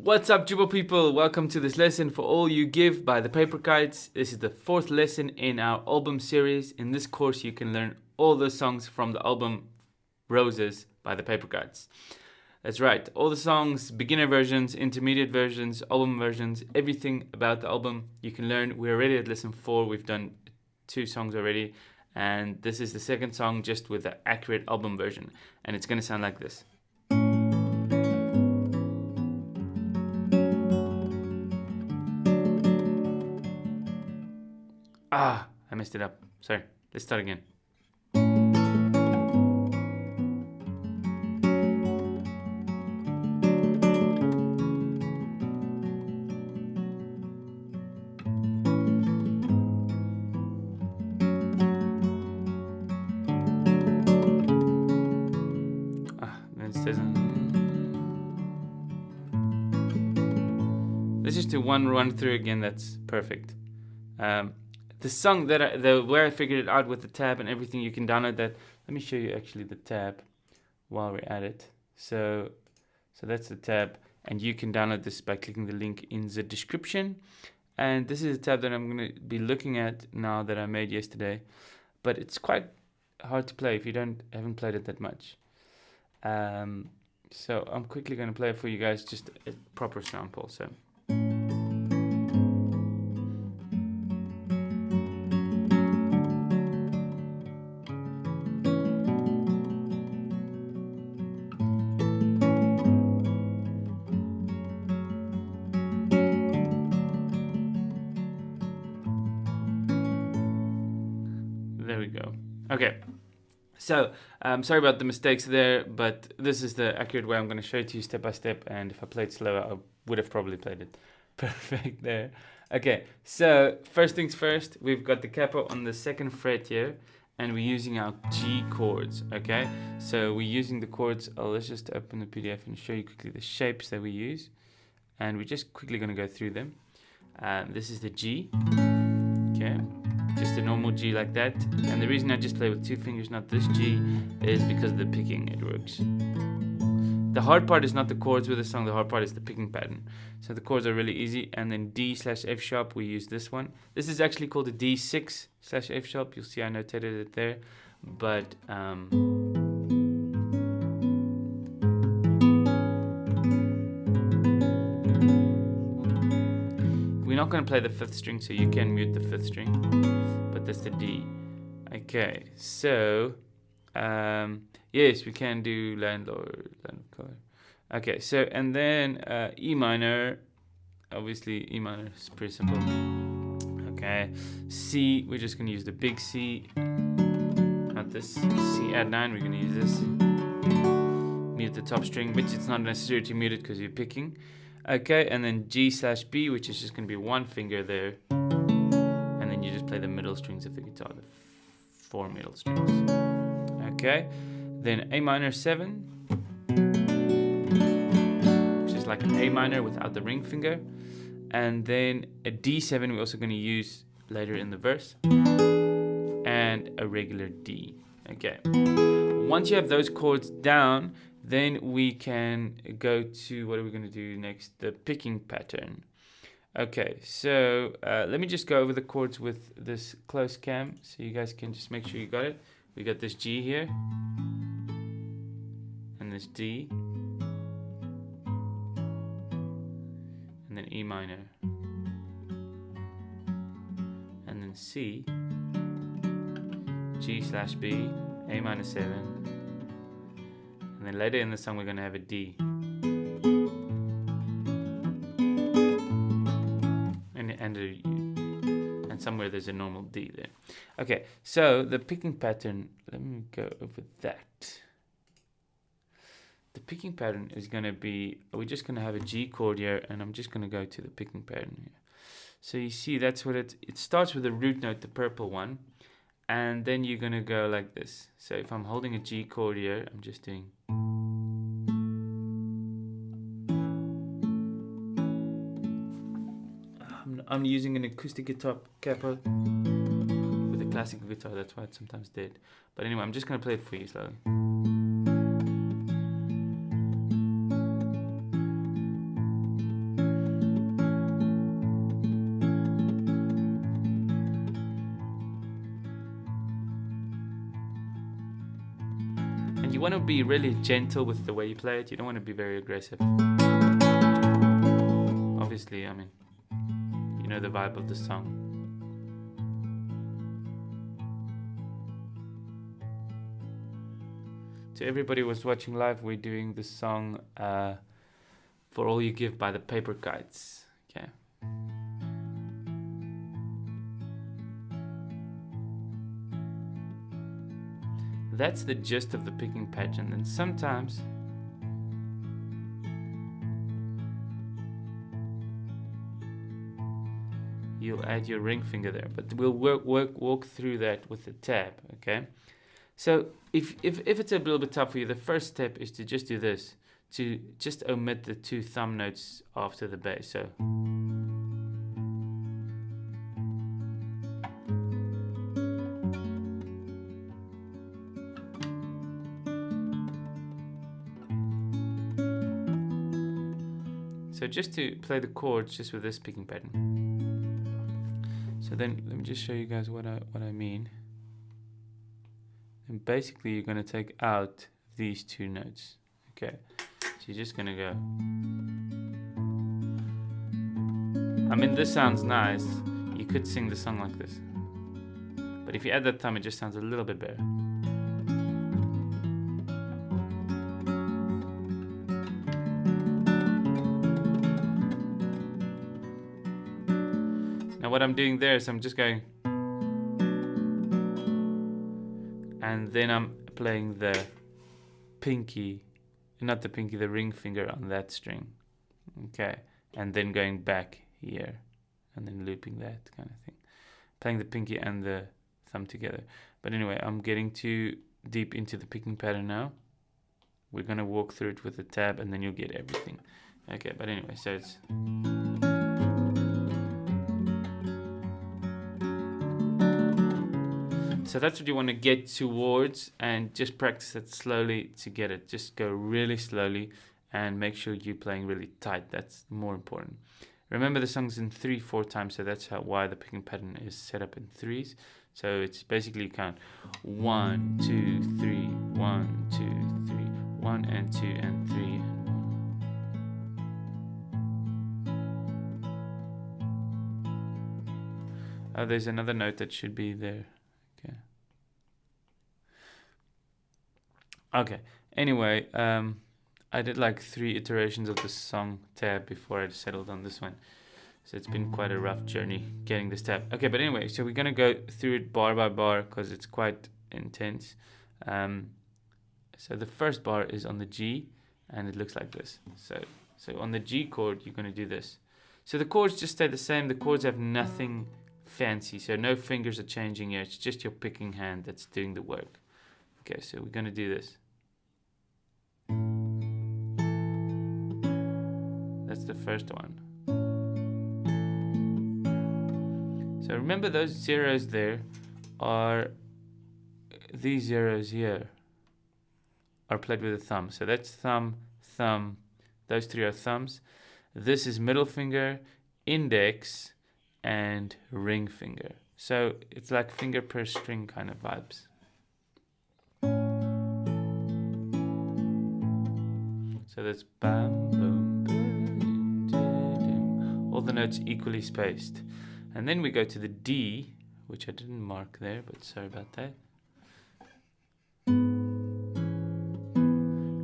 What's up, Jooba people? Welcome to this lesson for All You Give by the Paper Kites. This is the 4th lesson in our album series. In this course, you can learn all the songs from the album Roses by the Paper Kites. That's right, all the songs, beginner versions, intermediate versions, album versions, everything about the album you can learn. We're already at lesson 4. We've done 2 songs already. And this is the 2nd song just with the accurate album version. And it's going to sound like this. I messed it up. Sorry. Let's start again. This doesn't. Let's just do one run through again. That's perfect. The song that where I figured it out with the tab and everything, you can download that. Let me show you actually the tab while we're at it. So that's the tab, and you can download this by clicking the link in the description. And this is the tab that I'm going to be looking at now that I made yesterday, but it's quite hard to play if you haven't played it that much. So I'm quickly going to play it for you guys, just a proper sample. So. There we go. Okay, so sorry about the mistakes there, but this is the accurate way I'm going to show it to you step by step, and if I played slower, I would have probably played it perfect there. Okay, so first things first, we've got the capo on the 2nd fret here, and we're using our G chords, okay? So we're using the chords. Let's just open the PDF and show you quickly the shapes that we use, and we're just quickly going to go through them. This is the G, okay? Just a normal G like that. And the reason I just play with 2 fingers, not this G, is because of the picking. It works. The hard part is not the chords with the song, the hard part is the picking pattern. So the chords are really easy. And then D/F sharp, we use this one. This is actually called a D6/F sharp. You'll see I notated it there. But we're not going to play the 5th string, so you can mute the 5th string, but that's the D. Okay, so yes, we can do landlord color. Okay, so and then E minor, obviously E minor is pretty simple. Okay, C, we're just going to use the big C, not this. C add 9, we're going to use this. Mute the top string, which it's not necessary to mute it because you're picking. Okay, and then G/B, which is just going to be 1 finger there. And then you just play the middle strings of the guitar, the 4 middle strings. Okay, then A minor 7, which is like an A minor without the ring finger. And then a D7 we're also going to use later in the verse. And a regular D. Okay, once you have those chords down, then we can go to, what are we going to do next? The picking pattern. Okay, so let me just go over the chords with this close cam so you guys can just make sure you got it. We got this G here, and this D, and then E minor, and then C, G/B, A minor 7, and then later in the song we're going to have a D. And somewhere there's a normal D there. Okay, so the picking pattern, let me go over that. The picking pattern is going to be, we're just going to have a G chord here, and I'm just going to go to the picking pattern here. So you see that's what it starts with a root note, the purple one, and then you're going to go like this. So if I'm holding a G chord here, I'm just doing. I'm using an acoustic guitar capo with a classical guitar, that's why it's sometimes dead. But anyway, I'm just going to play it for you slowly. you want to be really gentle with the way you play it. You don't want to be very aggressive. Obviously, I mean, you know the vibe of the song. To everybody who was watching live, we're doing the song For All You Give by the Paper Kites. Okay. That's the gist of the picking pattern, and sometimes you'll add your ring finger there, but we'll walk through that with the tab. Okay. So if it's a little bit tough for you, the first step is to just do this, to just omit the 2 thumb notes after the bass. So just to play the chords just with this picking pattern. So then let me just show you guys what I mean. And basically you're going to take out these 2 notes. Okay, so you're just going to go. I mean, this sounds nice. You could sing the song like this, but if you add that thumb, it just sounds a little bit better. Now what I'm doing there is I'm just going, and then I'm playing the pinky, not the pinky, the ring finger on that string. Okay, and then going back here and then looping that kind of thing, playing the pinky and the thumb together. But anyway, I'm getting too deep into the picking pattern now. We're gonna walk through it with the tab and then you'll get everything. Okay, but anyway, so it's so that's what you want to get towards, and just practice it slowly to get it. Just go really slowly and make sure you're playing really tight. That's more important. Remember the song's in 3/4 time, so that's why the picking pattern is set up in 3s. So it's basically count 1, 2, 3, 1, 2, 3, 1 and 2 and 3 and 1. Oh, there's another note that should be there. Okay, anyway, I did like 3 iterations of the song tab before I settled on this one. So it's been quite a rough journey getting this tab. Okay, but anyway, so we're going to go through it bar by bar because it's quite intense. So the first bar is on the G, and it looks like this. So on the G chord, you're going to do this. So the chords just stay the same. The chords have nothing fancy, so no fingers are changing here. It's just your picking hand that's doing the work. Okay, so we're going to do this. That's the first one. So remember those zeros there are, these zeros here are played with a thumb. So that's thumb, thumb, those 3 are thumbs. This is middle finger, index, and ring finger. So it's like finger per string kind of vibes. So that's bam, boom, boom, boom, all the notes equally spaced. And then we go to the D, which I didn't mark there, but sorry about that.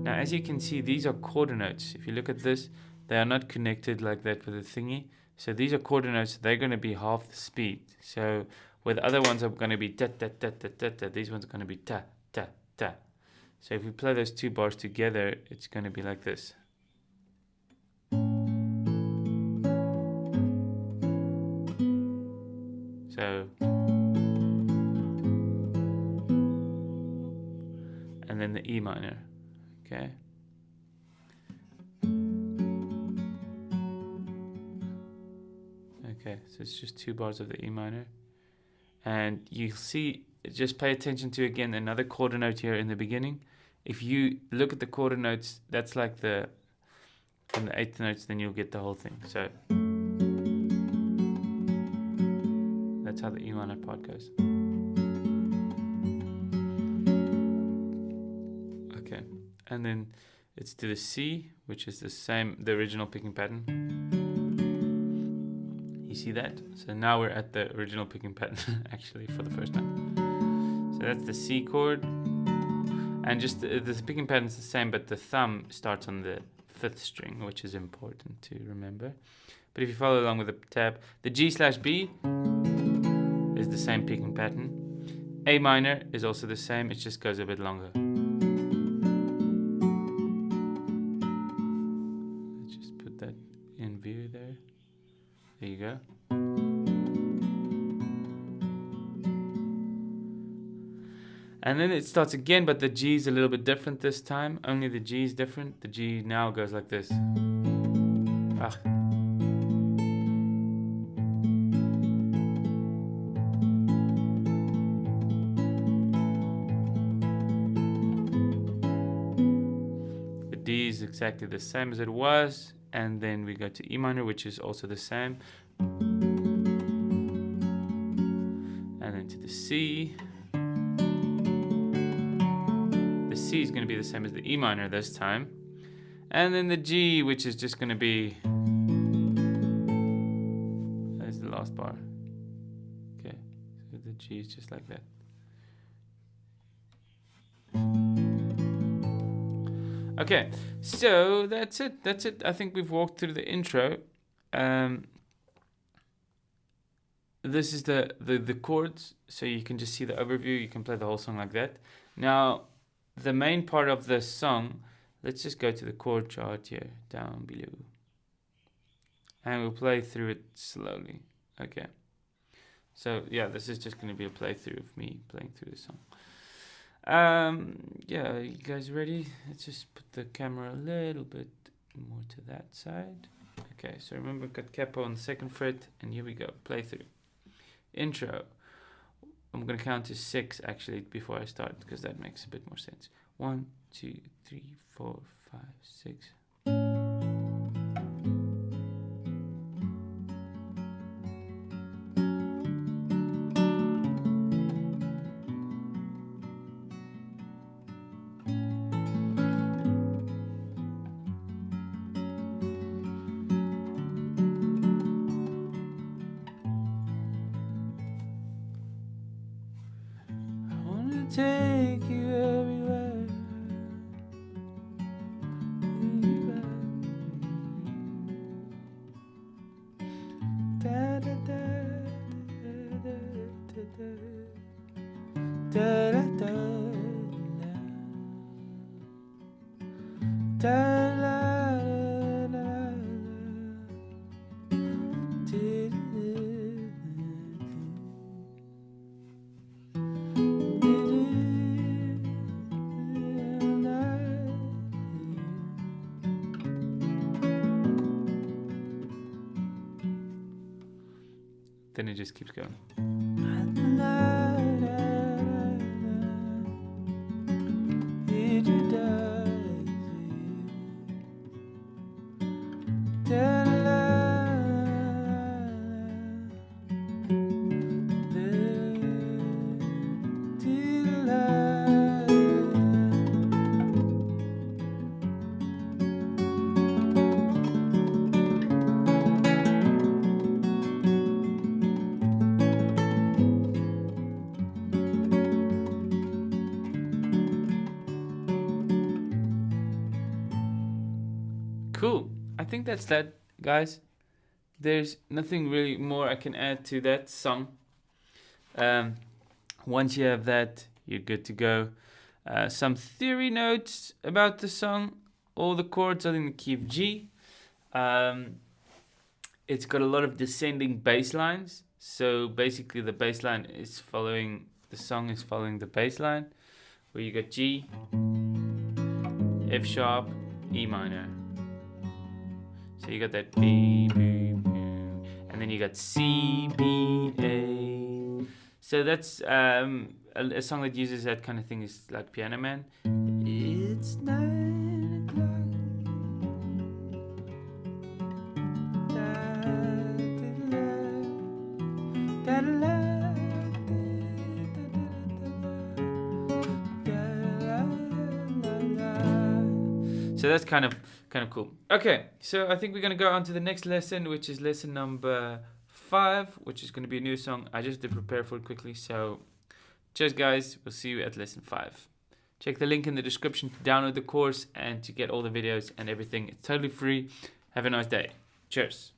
Now, as you can see, these are quarter notes. If you look at this, they are not connected like that with a thingy. So these are quarter notes. They're going to be half the speed. So where the other ones are going to be ta, ta, ta, ta, ta, ta, these ones are going to be ta, ta, ta. So if we play those 2 bars together, it's going to be like this. So, and then the E minor, okay? Okay, so it's just 2 bars of the E minor. And you'll see, just pay attention to, again, another quarter note here in the beginning. If you look at the quarter notes, that's like the 8th notes, then you'll get the whole thing. So that's how the E minor part goes. Okay, and then it's to the C, which is the same, the original picking pattern. You see that? So now we're at the original picking pattern actually for the first time. So that's the C chord, and just the picking pattern is the same, but the thumb starts on the 5th string, which is important to remember. But if you follow along with the tab, the G/B is the same picking pattern. A minor is also the same, it just goes a bit longer. Let's just put that in view there. There you go. And then it starts again, but the G is a little bit different this time. Only the G is different. The G now goes like this. Ah. The D is exactly the same as it was. And then we go to E minor, which is also the same. And then to the C. C is going to be the same as the E minor this time, and then the G, which is just going to be, that's the last bar. Okay, so the G is just like that. Okay, so that's it. I think we've walked through the intro. This is the chords, so you can just see the overview. You can play the whole song like that. Now, the main part of the song, let's just go to the chord chart here, down below. And we'll play through it slowly. Okay. So, yeah, this is just going to be a playthrough of me playing through the song. Yeah, you guys ready? Let's just put the camera a little bit more to that side. Okay, so remember, got capo on the 2nd fret, and here we go, playthrough. Intro. I'm going to count to 6 actually before I start, because that makes a bit more sense. 1, 2, 3, 4, 5, 6. Take you everywhere. Da, da, da, da, da, da, da, da, da, da. Then it just keeps going. Cool. I think that's that, guys. There's nothing really more I can add to that song. Once you have that, you're good to go. Some theory notes about the song. All the chords are in the key of G. It's got a lot of descending bass lines. So basically the bass line is following, the song is following the bass line. Where you got G, F sharp, E minor. So you got that B, B, B, and then you got C, B, A. So that's a song that uses that kind of thing is like Piano Man. It's 9 o'clock. Da, da, da, da, da, da, da, da, da, da, da, da. So that's kind of cool. Okay, so I think we're gonna go on to the next lesson, which is lesson number 5, which is gonna be a new song. I just did prepare for it quickly. So cheers, guys. We'll see you at lesson 5. Check the link in the description to download the course and to get all the videos and everything. It's totally free. Have a nice day. Cheers.